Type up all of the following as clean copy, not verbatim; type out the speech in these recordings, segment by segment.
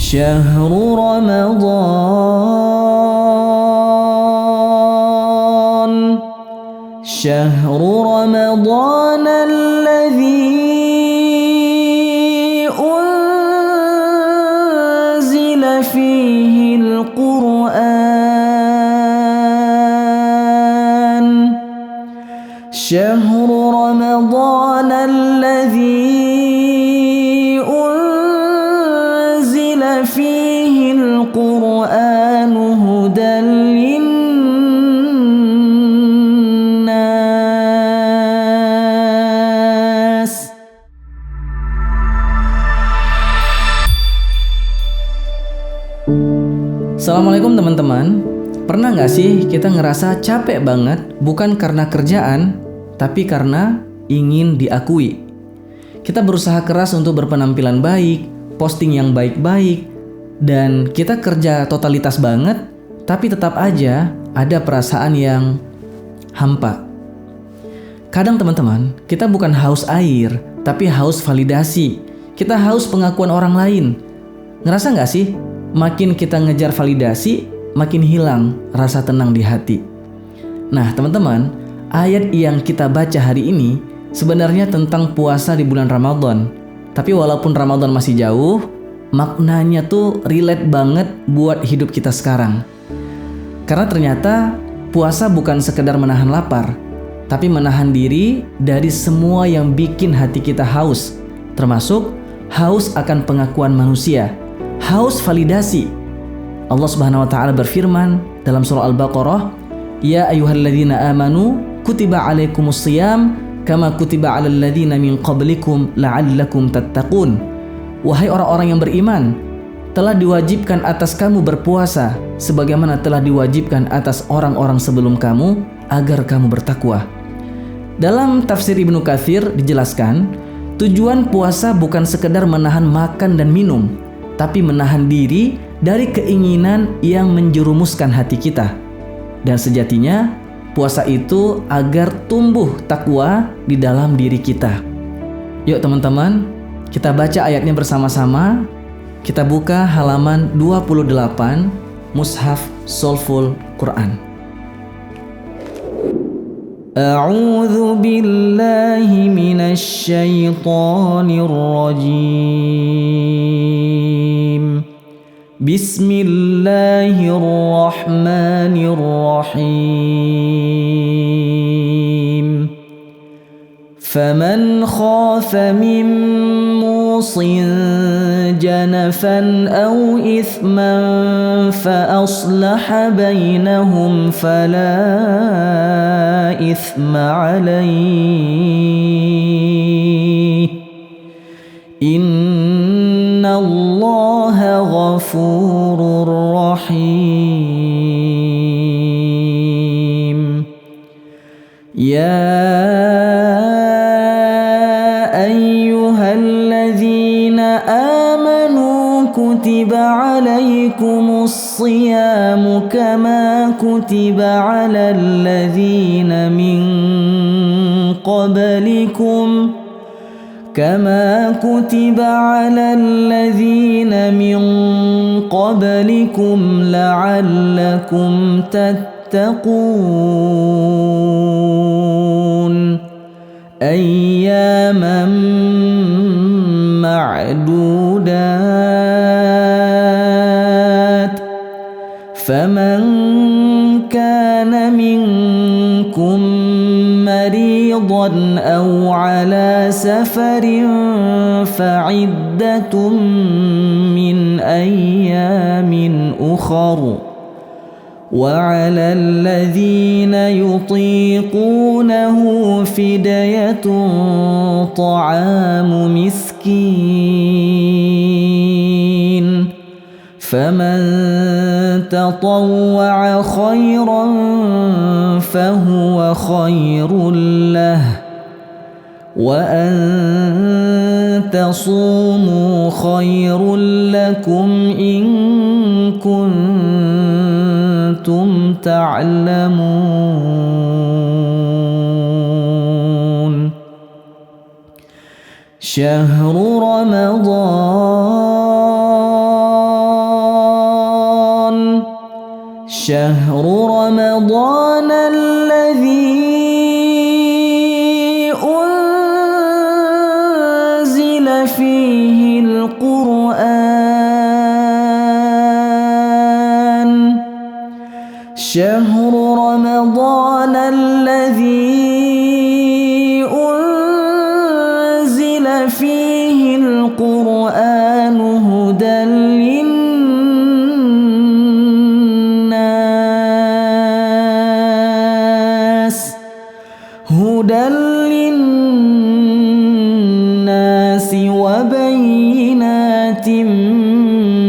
شهر رمضان شهر رمضان الذي أنزل فيه القرآن شهر رمضان الذي أنزل فيه القرآن هدى للناس. Assalamualaikum teman-teman. Pernah gak sih kita ngerasa capek banget bukan karena kerjaan, tapi karena ingin diakui? Kita berusaha keras untuk berpenampilan baik, posting yang baik-baik, dan kita kerja totalitas banget, tapi tetap aja ada perasaan yang hampa. Kadang teman-teman, kita bukan haus air, tapi haus validasi. Kita haus pengakuan orang lain. Ngerasa gak sih? Makin kita ngejar validasi, makin hilang rasa tenang di hati. Nah teman-teman, ayat yang kita baca hari ini sebenarnya tentang puasa di bulan Ramadan. Tapi walaupun Ramadan masih jauh, maknanya tuh relate banget buat hidup kita sekarang. Karena ternyata puasa bukan sekedar menahan lapar, tapi menahan diri dari semua yang bikin hati kita haus, termasuk haus akan pengakuan manusia, haus validasi. Allah Subhanahu wa taala berfirman dalam surah Al-Baqarah, "Ya ayyuhalladzina amanu kutiba alaikumus shiyam kama kutiba 'alal ladzina min qablikum la'allakum tattaqun." Wahai orang-orang yang beriman, telah diwajibkan atas kamu berpuasa sebagaimana telah diwajibkan atas orang-orang sebelum kamu agar kamu bertakwa. Dalam tafsir Ibnu Katsir dijelaskan, tujuan puasa bukan sekedar menahan makan dan minum, tapi menahan diri dari keinginan yang menjerumuskan hati kita. Dan sejatinya puasa itu agar tumbuh takwa di dalam diri kita. Yuk teman-teman, kita baca ayatnya bersama-sama. Kita buka halaman 28 Mushaf Soulful Quran. A'udzu billahi minasy syaithanir rajim. Bismillahirrahmanirrahim. Faman khafa min musin janafan aw ithman fa aslaha bainahum fala ithma alayhi innallaha ghafurur rahim. Ya ayyuhalladzina amanu kutiba alaikumus siyamu kama kutiba alal ladzina min qablikum كما كتب على الذين من قبلكم لعلكم تتقون أياما معدودات فمن كان منكم مريضا أو على سفر فعدة من أيام أخر وعلى الذين يطيقونه فدية طعام مسكين فمن تطوع خيرا فهو خير له وأن تصوموا خير لكم إن كنتم تعلمون. شهر رمضان Syahrul Ramadan alladzi unzila fihi al-Qur'an. Syahrul Ramadan alladzi unzila fihi al-Qur'an hudan للناس وبينات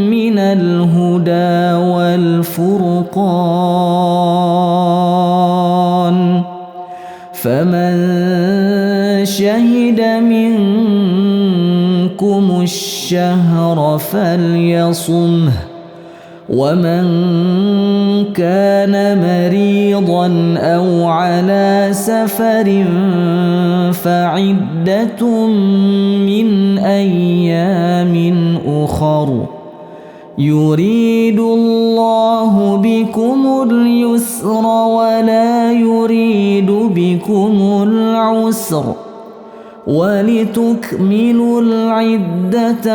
من الهدى والفرقان فمن شهد منكم الشهر فليصمه ومن كان مريضا أو على سفر فعدة من أيام أخر يريد الله بكم اليسر ولا يريد بكم العسر ولتكملوا العدة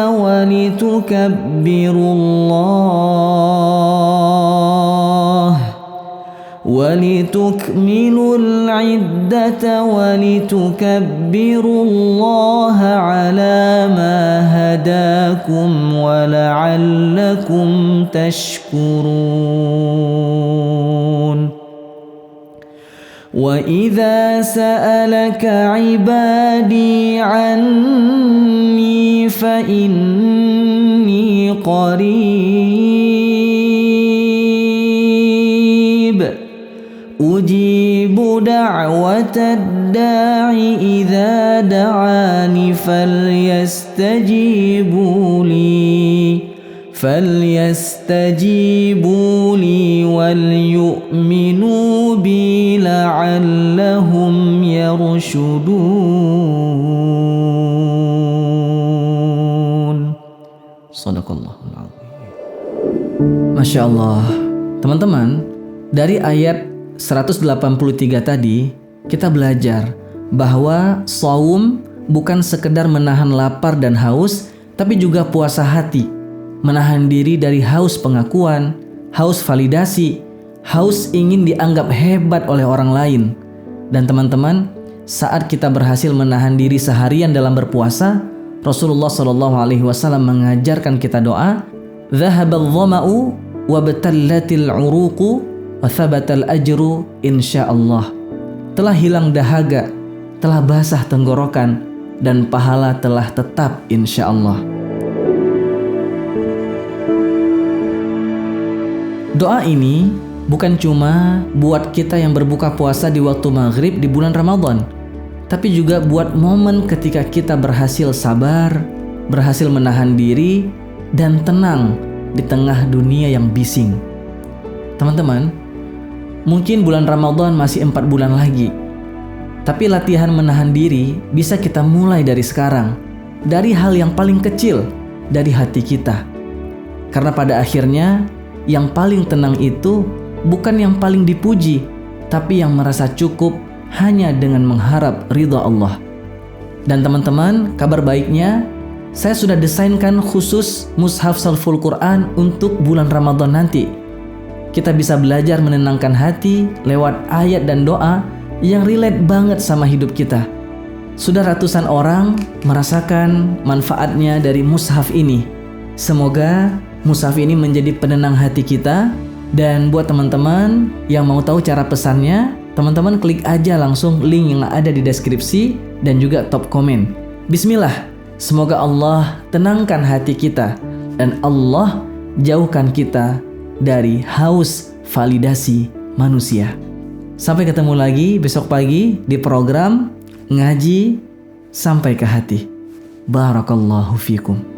ولتكبروا الله على ما هداكم ولعلكم تشكرون وإذا سألك عبادي عني فإني قريب أجيب دعوة الداع إذا دعاني فليستجيبوا لي وليؤمنوا بي لعلهم يرشدون. Shadaqallahul Azim. Masya Allah. Teman-teman, dari ayat 183 tadi kita belajar bahwa shaum bukan sekedar menahan lapar dan haus, tapi juga puasa hati, menahan diri dari haus pengakuan, haus validasi, haus ingin dianggap hebat oleh orang lain. Dan teman-teman, saat kita berhasil menahan diri seharian dalam berpuasa, Rasulullah SAW mengajarkan kita doa, "Dhahabal dhama'u wa batallatil 'uruqu wa thabatal ajru insyaallah." Telah hilang dahaga, telah basah tenggorokan, dan pahala telah tetap insyaallah. Doa ini bukan cuma buat kita yang berbuka puasa di waktu maghrib di bulan Ramadan, tapi juga buat momen ketika kita berhasil sabar, berhasil menahan diri, dan tenang di tengah dunia yang bising. Teman-teman, mungkin bulan Ramadan masih 4 bulan lagi, tapi latihan menahan diri bisa kita mulai dari sekarang, dari hal yang paling kecil, dari hati kita. Karena pada akhirnya, yang paling tenang itu bukan yang paling dipuji, tapi yang merasa cukup hanya dengan mengharap ridha Allah. Dan teman-teman, kabar baiknya, saya sudah desainkan khusus mushaf Salful Quran untuk bulan Ramadan nanti. Kita bisa belajar menenangkan hati lewat ayat dan doa yang relate banget sama hidup kita. Sudah ratusan orang merasakan manfaatnya dari mushaf ini. Semoga mushaf ini menjadi penenang hati kita. Dan buat teman-teman yang mau tahu cara pesannya, teman-teman klik aja langsung link yang ada di deskripsi dan juga top komen. Bismillah, semoga Allah tenangkan hati kita dan Allah jauhkan kita dari haus validasi manusia. Sampai ketemu lagi besok pagi di program Ngaji Sampai ke Hati. Barakallahu fikum.